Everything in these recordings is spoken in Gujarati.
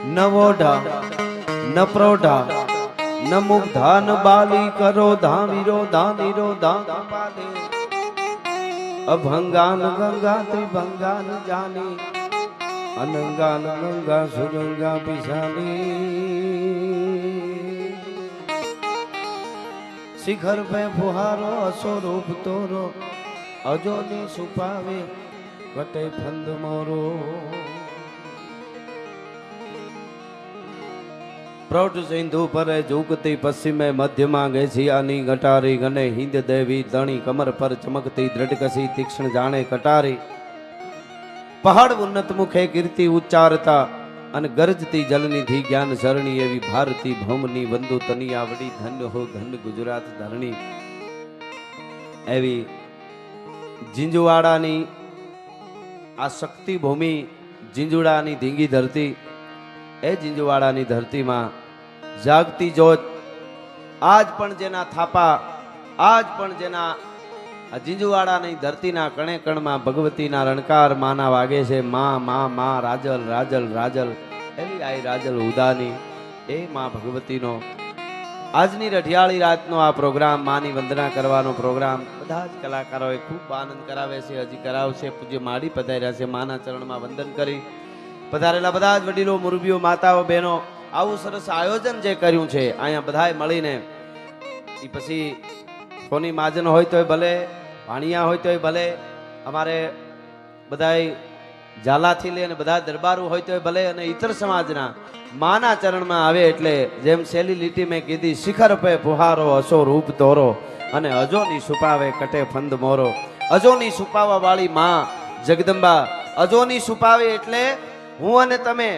નવોઢા ન પ્રૌઢા ન મુગ્ધા ન બાલી કરો ધાવીરો ધાનીરો ધાપાલે અભંગાન ગંગા ત્રિભંગાન જાની અનંગાન ગંગા સુરંગા પિસાની શિખર પે ફુહારો અસ્વરૂપ તોરો અજોની છુપાવે વટે ફંદ મોરો પ્રૌઢ સિંધુ પરે ઝુકતી પશ્ચિમે મધ્યમાં ગેસિયાની ગટારી ગને હિંદ દેવી દણી કમર પર ચમકતી દ્રઢકસી તીક્ષ્ણ જાણે કટારી પહાડ ઉન્નત મુખે કીર્તિ ઉચ્ચારતા અને ગરજતી જલનિધિ જ્ઞાન સરણી એવી ભારતી ભૌમની બંધુ તની આવડી ધન્ય હો ધન ગુજરાત ધરણી એવી જીંજુવાડાની આ શક્તિ ભૂમિ જીંજુડાની ધીંગી ધરતી એ જીંજુવાડાની ધરતીમાં જાગતી જોત આજ પણ જેના થાપા આજ પણ જેના આ જીંજુવાડાની ધરતીના કણે કણમાં ભગવતીના રણકાર માના વાગે છે માં માં માં રાજલ રાજલ રાજલ એવી આઈ રાજલ ઉદાની એ માં ભગવતીનો આજની રઢિયાળી રાતનો આ પ્રોગ્રામ માની વંદના કરવાનો પ્રોગ્રામ બધા જ કલાકારોએ ખૂબ આનંદ કરાવે છે હજી કરાવશે પૂજ્ય માડી પધાર્યા છે માના ચરણમાં વંદન કરી પધારેલા બધા જ વડીલો મુરબીઓ માતાઓ બહેનો આવું સરસ આયોજન જે કર્યું છે અહીંયા બધાએ મળીને એ પછી કોની માજન હોય તોય ભલે ભાણિયા હોય તોય ભલે અમારે બધાય ઝાલાથી લઈને બધા દરબારો હોય તોય ભલે અને ઇતર સમાજના માના ચરણમાં આવે એટલે જેમ સેલી લીટી મેં કીધી શિખર પે ફુહારો અસો રૂપ તોરો અને અજોની છુપાવે કટે ફંદ મોરો અજોની છુપાવા વાળી માં જગદંબા અજોની છુપાવે એટલે હું અને તમે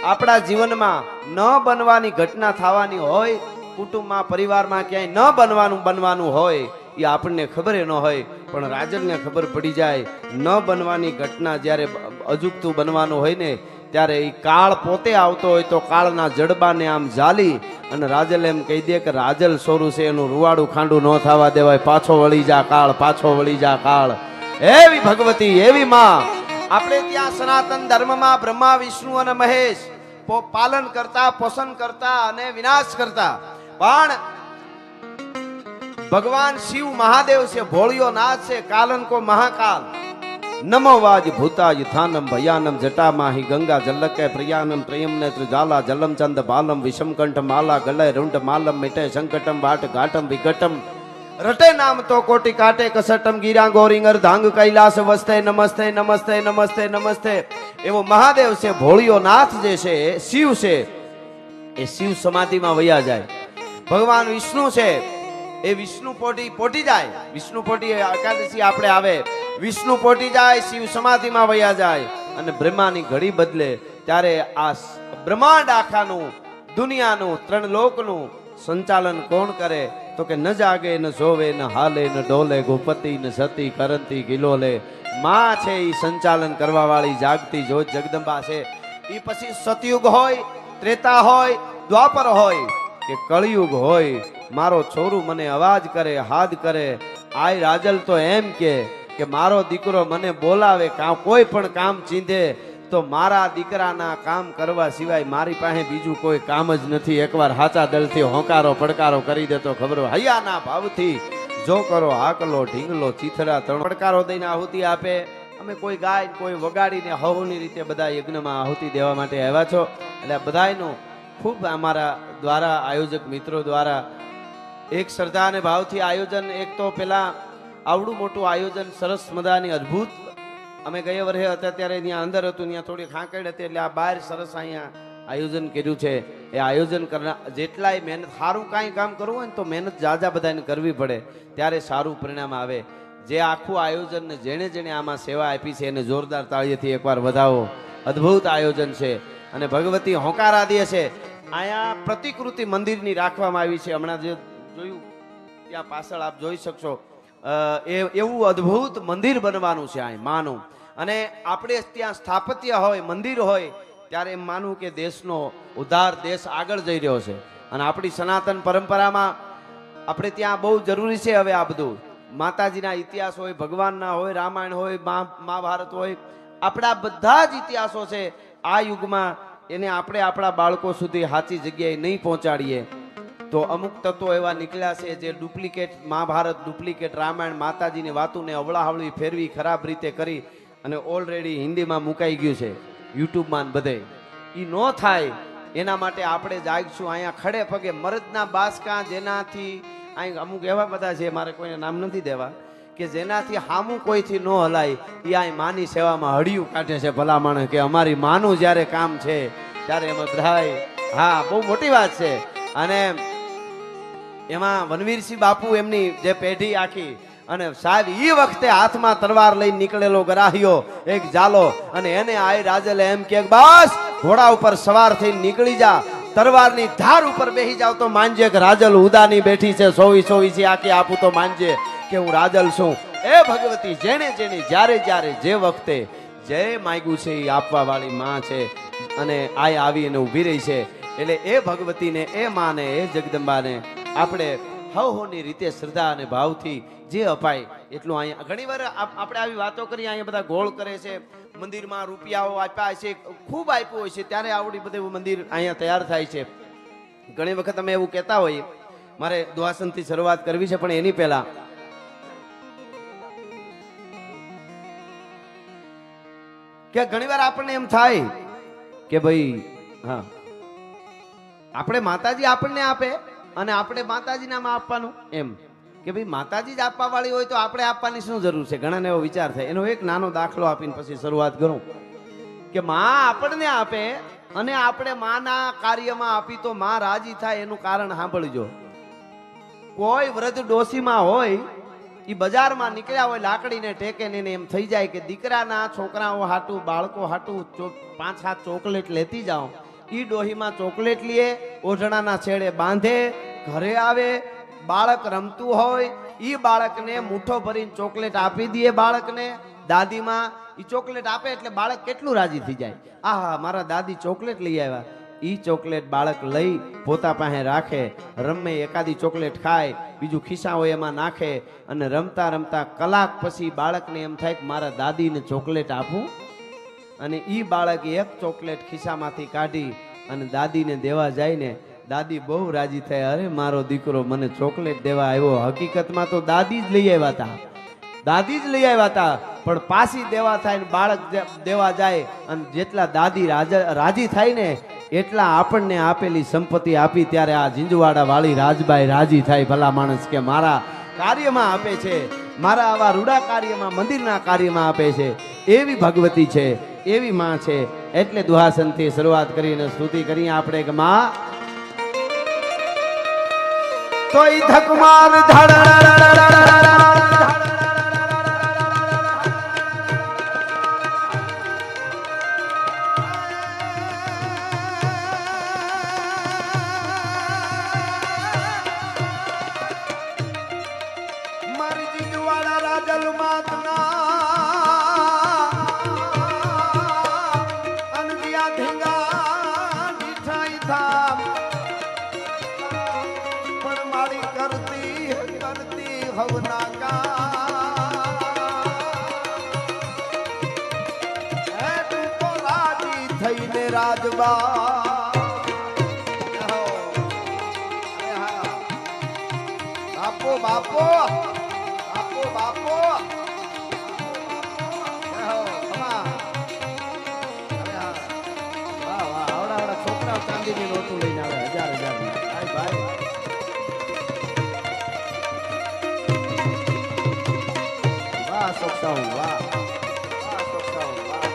આપણા જીવનમાં ન બનવાની ઘટના થવાની હોય કુટુંબમાં પરિવારમાં ક્યાંય ન બનવાનું હોય એ આપણને ખબર ન હોય પણ રાજનને ખબર પડી જાય ન બનવાની ઘટના જ્યારે અજુગતું બનવાનું હોય ને ત્યારે એ કાળ પોતે આવતો હોય તો કાળના જડબાને આમ ઝાલી અને રાજલ એમ કહી દે કે રાજલ સોરું છે એનું રૂવાડું ખાંડું ન થવા દેવાય પાછો વળી જા કાળ પાછો વળી જા કાળ એવી ભગવતી એવી માં આપણે ત્યાં સનાતન ધર્મમાં બ્રહ્મા વિષ્ણુ અને મહેશ પાલન કરતા પોષણ કરતા અને વિનાશ કરતા પણ ભગવાન શિવ મહાદેવ છે ભોળિયો નાથ છે કાલન કો મહાકાલ નમો વાજ ભૂતાજ થાનમ ભયાનમ જટા માહી ગંગા જલ્લકે પ્રિયાનમ ત્રયમ નેત્ર જાલા જલમ ચંદ બાલમ વિષમકંઠ માલા ગલય રૂંડ માલમ મિટે સંકટમ વાટ ઘાટમ વિઘટમ રટે નામ તો કોટી કાટે કસટમ ગીરા ગોરીંગર ધાંગ કૈલાસ વસ્તે નમસ્તે નમસ્તે નમસ્તે નમસ્તે એવો મહાદેવ છે ભોળિયો નાથ જે છે શિવ છે એ શિવ સમાધિમાં વયા જાય ભગવાન વિષ્ણુ છે એ વિષ્ણુ પોટી જાય વિષ્ણુ પોટી એકાદશી આપણે આવે વિષ્ણુ પોટી જાય શિવ સમાધિમાં વયા જાય અને બ્રહ્માની ઘડી બદલે ત્યારે આ બ્રહ્માંડ આખાનું દુનિયાનું ત્રણ લોકનું સંચાલન કોણ કરે તો કે ન જાગે ન જોવે ન હાલે ન ડોલે ગોપતિ ન સતી કરંતી ગિલોલે માં છે એ સંચાલન કરવા વાળી જાગતી જોત જગદંબા છે એ પછી સતયુગ હોય ત્રેતા હોય દ્વાપર હોય કે કળિયુગ હોય મારો છોરું મને અવાજ કરે હાથ કરે આય રાજલ તો એમ કે મારો દીકરો મને બોલાવે કોઈ પણ કામ ચીંધે તો મારા દીકરાના કામ કરવા સિવાય મારી પાસે બીજું કોઈ કામ જ નથી એકવાર હાચા દલથી હોંકારો પડકારો કરી દેતો ખબર હૈયાના ભાવથી જો કરો હાકલો ઢીંગલો ચીથરા ત્રણ પડકારો દઈને આહુતિ આપે અમે કોઈ ગાય કોઈ વગાડીને હવની રીતે બધા યજ્ઞમાં આહુતિ દેવા માટે આવ્યા છો એટલે બધાયનું ખૂબ અમારા દ્વારા આયોજક મિત્રો દ્વારા એક શ્રદ્ધા અને ભાવથી આયોજન એક તો પેલા આવડું મોટું આયોજન સરસ મજાની અદ્ભુત અમે ગયા વર્ષે હતા ત્યારે ત્યાં અંદર હતું ત્યાં થોડી ખાંકડ હતી એટલે આ બહાર સરસ અહીંયા આયોજન કર્યું છે એ આયોજન કરનાર જેટલાય મહેનત સારું કાંઈ કામ કરવું હોય ને તો મહેનત જાજા બધાને કરવી પડે ત્યારે સારું પરિણામ આવે જે આખું આયોજન ને જેણે જેણે આમાં સેવા આપી છે એને જોરદાર તાળીએથી એકવાર વધાવો અદ્ભુત આયોજન છે અને ભગવતી હોંકારા દે છે અહીંયા પ્રતિકૃતિ મંદિરની રાખવામાં આવી છે હમણાં જે જોયું ત્યાં પાછળ આપ જોઈ શકશો એવું અદ્ભુત મંદિર બનવાનું છે અહીં માનું અને આપણે ત્યાં સ્થાપત્ય હોય મંદિર હોય ત્યારે એમ માનવું કે દેશનો ઉદ્ધાર દેશ આગળ જઈ રહ્યો છે અને આપણી સનાતન પરંપરામાં આપણે ત્યાં બહુ જરૂરી છે હવે આ બધું માતાજીના ઇતિહાસ હોય ભગવાનના હોય રામાયણ હોય મહાભારત હોય આપણા બધા જ ઇતિહાસો છે આ યુગમાં એને આપણે આપણા બાળકો સુધી સાચી જગ્યાએ નહીં પહોંચાડીએ તો અમુક તત્વો એવા નીકળ્યા છે જે ડુપ્લિકેટ મહાભારત, ડુપ્લિકેટ રામાયણ, માતાજીની વાતોને અવળાહવળી ફેરવી ખરાબ રીતે કરી અને ઓલરેડી હિન્દીમાં મુકાઈ ગયું છે યુટ્યુબમાં બધે. એ ન થાય એના માટે આપણે જાગશું. અહીંયા ખડે પગે મરદના બાસકા જેનાથી અહીં અમુક એવા બધા છે, મારે કોઈને નામ નથી દેવા, કે જેનાથી હામું કોઈથી ન હલાય એ અહીં માની સેવામાં હળિયું કાઢે છે ભલા માણસ, કે અમારી માનું જ્યારે કામ છે ત્યારે એમાં બધાય. હા, બહુ મોટી વાત છે. અને એમાં વનવીરસિંહ બાપુ એમની જે પેઢી આખી, અને સાહેબ એ વખતે હાથમાં તલવાર લઈને નીકળેલો ગરાહિયો એક જાલો, અને એને આઈ રાજલે એમ કે બસ ઘોડા ઉપર સવાર થઈને નીકળી જા, તલવારની ધાર ઉપર બેસી જાવ તો માનજે કે રાજલ ઉદાની બેઠી છે, સોવી આખી આપું તો માનજે કે હું રાજલ છું. એ ભગવતી જેને જેને જ્યારે જ્યારે જે વખતે જે માગ્યું છે એ આપવા વાળી માં છે, અને આય આવીને ઊભી રહી છે. એટલે એ ભગવતીને, એ માને, એ જગદંબાને આપણે હવની રીતે શ્રદ્ધા અને ભાવથી જે અપાય એટલું. અહીંયા ઘણીવાર આપણે આવી વાતો કરી, અહીંયા બધા ગોળ કરે છે, મંદિરમાં રૂપિયાઓ આપ્યા છે, ખૂબ આપ્યું હોય છે, ત્યારે આવડી બધું મંદિર અહીંયા તૈયાર થાય છે. ઘણી વખત અમે એવું કહેતા હોઈએ. મારે દ્વાસનથી શરૂઆત કરવી છે, પણ એની પહેલા કે ઘણીવાર આપણને એમ થાય કે ભાઈ હા આપણે માતાજી આપણને આપે અને આપણે માતાજીને આમાં આપવાનું, એમ કે ભાઈ માતાજી જ આપવા વાળી હોય તો આપણે આપવાની શું જરૂર છે? ઘણાને એવો વિચાર થાય. એનો એક નાનો દાખલો આપીને પછી શરૂઆત કરું કે માં આપણને આપે અને આપણે માના કાર્યમાં આપી તો માં રાજી થાય. એનું કારણ સાંભળજો. કોઈ વૃદ્ધ ડોશીમાં હોય, એ બજારમાં નીકળ્યા હોય લાકડીને ટેકે ને એમ થઈ જાય કે દીકરાના છોકરાઓ હાટું, બાળકો હાટું 5-7 ચોકલેટ લેતી જાઓ. ઈ ડોહીમાં ચોકલેટ લીએ, ઓઢણાના છેડે બાંધે, ઘરે આવે, બાળક રમતું હોય, ઈ બાળકને મુઠ્ઠો ભરીને ચોકલેટ આપી દે. બાળકને દાદીમાં ઈ ચોકલેટ આપે એટલે બાળક કેટલું રાજી થઈ જાય. આહા, મારા દાદી ચોકલેટ લઈ આવ્યા. ઈ ચોકલેટ બાળક લઈ પોતા પાસે રાખે, રમે, એકાદી ચોકલેટ ખાય, બીજું ખિસ્સા હોય એમાં નાખે, અને રમતા રમતા કલાક પછી બાળકને એમ થાય કે મારા દાદીને ચોકલેટ આપું. અને ઈ બાળક એક ચોકલેટ ખિસ્સામાંથી કાઢી અને દાદીને દેવા જાય ને દાદી બહુ રાજી થાય, અરે મારો દીકરો મને ચોકલેટ દેવા આવ્યો. હકીકતમાં તો દાદી જ લઈ આવ્યા હતા, દાદી જ લઈ આવ્યા હતા, પણ પાછી દેવા થાય ને બાળક દેવા જાય, અને જેટલા દાદી રાજી થાય ને એટલા આપણને આપેલી સંપત્તિ આપી ત્યારે આ ઝીંઝવાડા વાળી રાજબાઈ રાજી થાય. ભલા માણસ કે મારા કાર્યમાં આપે છે, મારા આવા રૂડા કાર્યમાં, મંદિરના કાર્યમાં આપે છે. એવી ભગવતી છે, એવી માં છે. એટલે દુહાસનથી શરૂઆત કરીને સ્તુતિ કરીએ આપણે કે માં તો ઈ ધકમાર મારી જીજવાડા રાજલ માતના રાજબા બાપો બાપો બાપો બાપો આવડા છોકરા ચાંદીની નોટું લઈને આવે, 1000 ભાઈ. વાહ સોકસાઉ, વાહ સોકસાઉ, વાહ.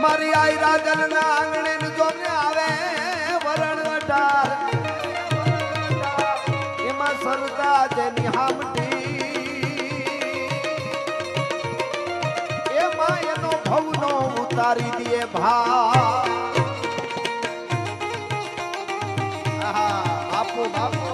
મારી આઈ રાજલ ના આંગણે જોને આવે વરણ વટાર, એમાં સરદા જેની હામટી, એમાં એનો ભવનો ઉતારી દે ભા. આપો બાપો